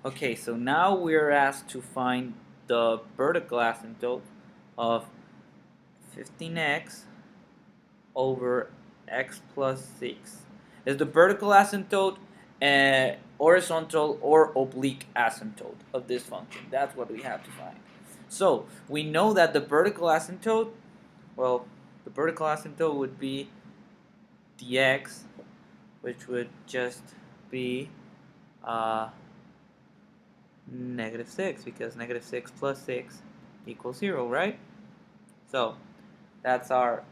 Okay, so now we're asked to find the vertical asymptote of 15x over x plus 6. Is the vertical asymptote horizontal or oblique asymptote of this function? That's what we have to find. So we know that the vertical asymptote, well, the vertical asymptote would be dx, which would just be -6, because -6 plus 6 equals 0, right? So that's our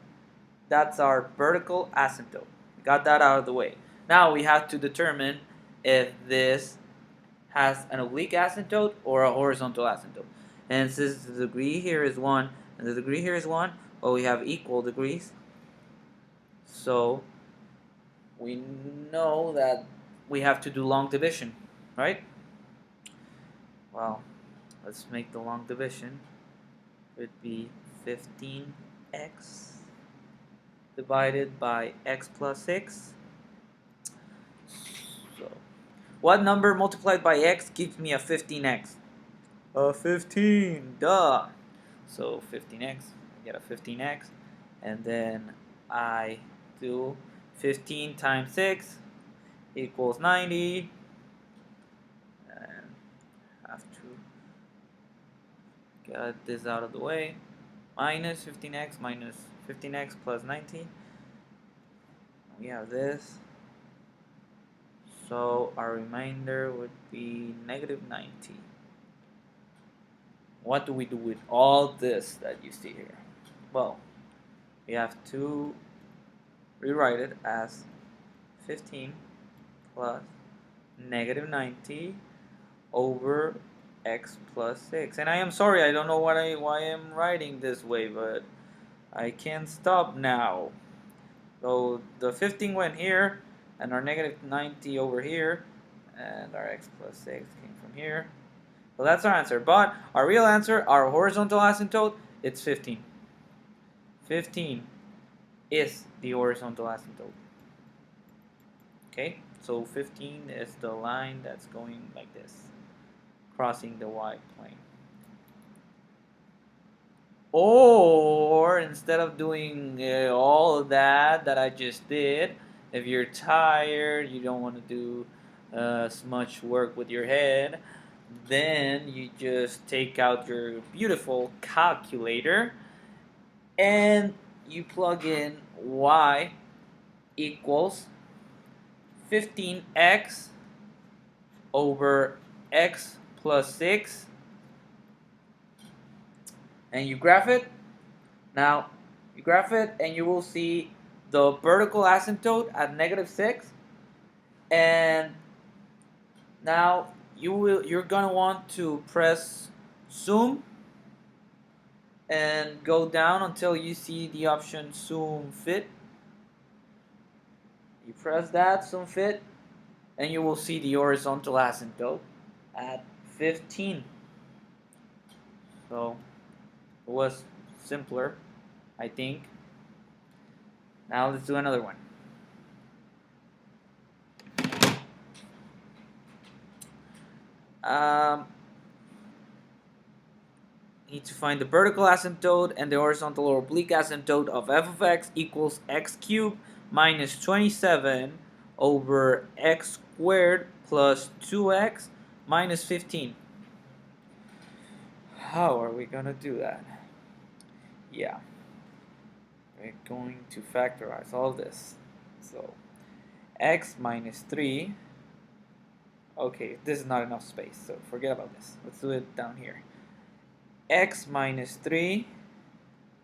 vertical asymptote. We got that out of the way. Now we have to determine if this has an oblique asymptote or a horizontal asymptote. And since the degree here is 1 and the degree here is 1, well, we have equal degrees. So we know that we have to do long division, right? Well, let's make the long division. It would be 15x divided by x plus 6. So, what number multiplied by x gives me a 15x? 15, duh. So 15x, I get a 15x, and then I do 15 times 6 equals 90, and have to get this out of the way. Minus 15x plus 90. We have this. So our remainder would be -90. What do we do with all this that you see here? Well, we have to rewrite it as 15 plus -90 over x plus 6. And I am sorry, I don't know why I'm writing this way, but I can't stop now. So the 15 went here, and our -90 over here, and our x plus 6 came from here. So that's our answer. But our real answer, our horizontal asymptote, it's 15. 15 is the horizontal asymptote. Okay, so 15 is the line that's going like this, crossing the y plane. Or instead of doing all of that I just did, if you're tired, you don't want to do as much work with your head, then you just take out your beautiful calculator and you plug in y equals 15x over x plus 6, and you graph it. Now, you graph it and you will see the vertical asymptote at -6, and now you're gonna want to press zoom and go down until you see the option zoom fit. You press that, zoom fit, and you will see the horizontal asymptote at 15. So it was simpler, I think. Now let's do another one. Need to find the vertical asymptote and the horizontal or oblique asymptote of f of x equals x cubed minus 27 over x squared plus 2x minus 15. How are we going to do that? Yeah, we're going to factorize all this. So x minus 3. Okay, this is not enough space, so forget about this. Let's do it down here. X minus 3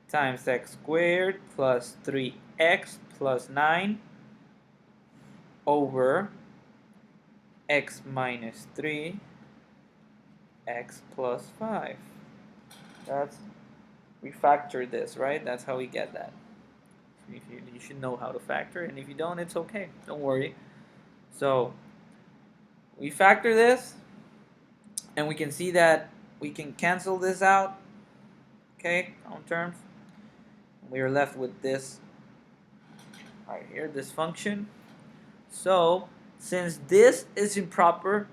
times x squared plus 3x plus 9 over x minus 3 x plus 5. We factor this, right? That's how we get that. You should know how to factor, and if you don't, it's okay. Don't worry. So we factor this, and we can see that we can cancel this out, okay, on terms. We are left with this right here, this function. So since this is improper,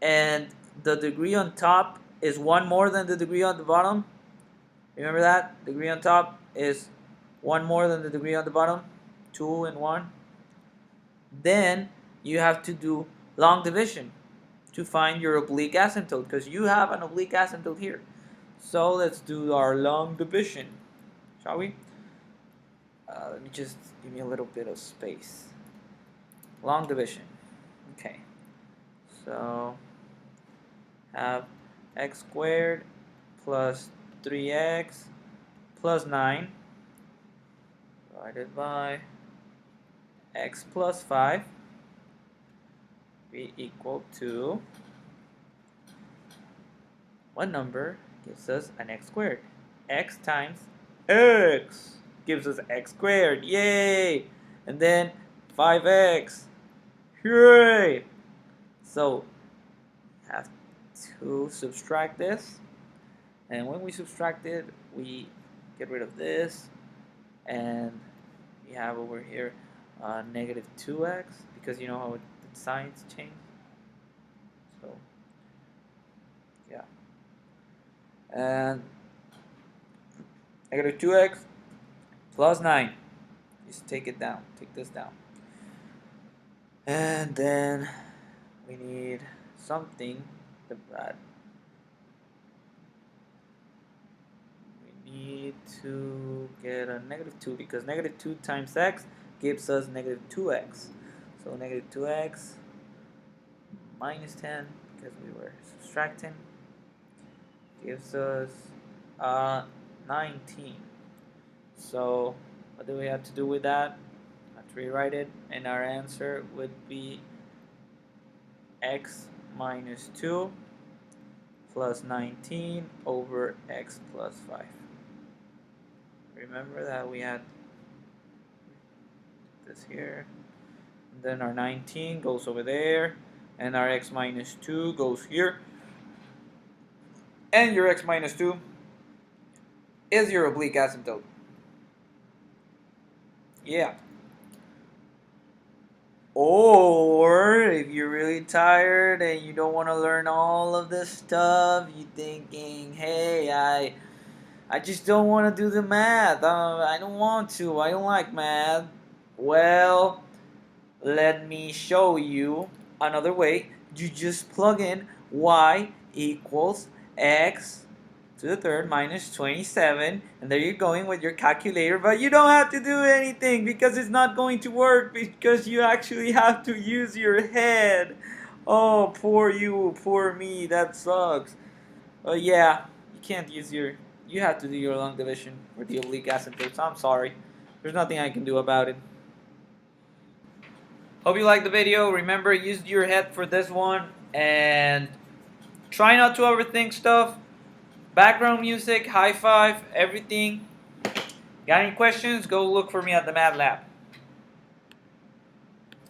and the degree on top is 1 more than the degree on the bottom. Remember that? Degree on top is 1 more than the degree on the bottom. 2 and 1. Then you have to do long division to find your oblique asymptote, because you have an oblique asymptote here. So let's do our long division, shall we? Let me just give me a little bit of space. Long division. Okay. So have x squared plus 3x plus 9 divided by x plus 5 be equal to what number gives us an x squared? X times x gives us x squared. Yay! And then 5x. Hooray! So have to subtract this, and when we subtract it, we get rid of this, and we have over here negative 2x, because you know how the signs change. So yeah, and negative 2x plus 9. Just take it down. Take this down. And then we need something that we need to get a negative 2, because negative 2 times x gives us negative 2x. So negative 2x minus 10, because we were subtracting, gives us 19. So what do we have to do with that? I have to rewrite it, and our answer would be x minus 2 plus 19 over x plus 5. Remember that we had this here, and then our 19 goes over there, and our x minus 2 goes here, and your x minus 2 is your oblique asymptote. Yeah. Or if you're really tired and you don't want to learn all of this stuff, you're thinking, hey, I just don't want to do the math. I don't want to. I don't like math. Well, let me show you another way. You just plug in y equals x to the third minus 27, and there you're going with your calculator, but you don't have to do anything because it's not going to work, because you actually have to use your head. Oh, poor you, poor me, that sucks. Yeah, you can't use you have to do your long division for the oblique asymptotes. I'm sorry, there's nothing I can do about it. Hope you liked the video. Remember, use your head for this one, and try not to overthink stuff. Background music, high five, everything. Got any questions? Go look for me at the Mad Lab.